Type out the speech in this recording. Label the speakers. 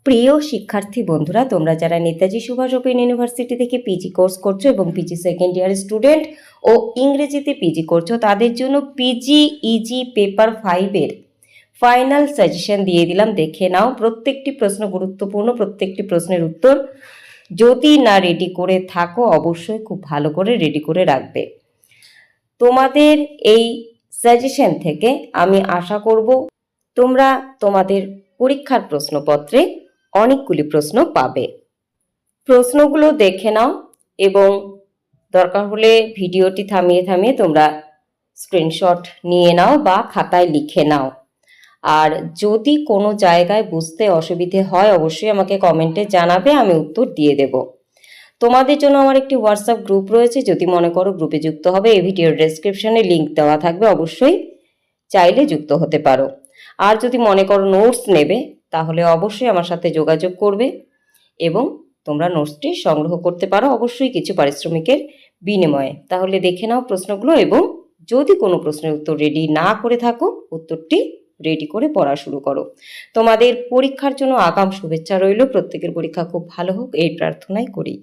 Speaker 1: প্রিয় শিক্ষার্থী বন্ধুরা, তোমরা যারা নেতাজি সুভাষ ওপেন ইউনিভার্সিটি থেকে পিজি কোর্স করছো এবং পিজি সেকেন্ড ইয়ার স্টুডেন্ট ও ইংরেজিতে পিজি করছো, তাদের জন্য পিজি ইজি পেপার 5-এর ফাইনাল সাজেশন দিয়ে দিলাম। দেখে নাও, প্রত্যেকটি প্রশ্ন গুরুত্বপূর্ণ, প্রত্যেকটি প্রশ্নের উত্তর যদি না রেডি করে থাকো অবশ্যই খুব ভালো করে রেডি করে রাখবে। তোমাদের এই সাজেশন থেকে আমি আশা করব তোমরা তোমাদের পরীক্ষার প্রশ্নপত্রে অনেকগুলি প্রশ্ন পাবে। প্রশ্নগুলো দেখে নাও এবং দরকার হলে ভিডিওটি থামিয়ে থামিয়ে তোমরা স্ক্রিনশট নিয়ে নাও বা খাতায় লিখে নাও। আর যদি কোনো জায়গায় বুঝতে অসুবিধে হয় অবশ্যই আমাকে কমেন্টে জানাবে, আমি উত্তর দিয়ে দেব। তোমাদের জন্য আমার একটি হোয়াটসঅ্যাপ গ্রুপ রয়েছে, যদি মনে করো গ্রুপে যুক্ত হবে, এই ভিডিওর ডেসক্রিপশনে লিঙ্ক দেওয়া থাকবে, অবশ্যই চাইলে যুক্ত হতে পারো। আর যদি মনে করো নোটস নেবে তাহলে অবশ্যই আমার সাথে যোগাযোগ করবে এবং তোমরা নোটসটি সংগ্রহ করতে পারো, অবশ্যই কিছু পারিশ্রমিকের বিনিময়ে। তাহলে দেখে নাও প্রশ্নগুলো এবং যদি কোনো প্রশ্নের উত্তর রেডি না করে থাকো উত্তরটি রেডি করে পড়া শুরু করো। তোমাদের পরীক্ষার জন্য আগাম শুভেচ্ছা রইল। প্রত্যেকের পরীক্ষা খুব ভালো হোক এই প্রার্থনাই করি।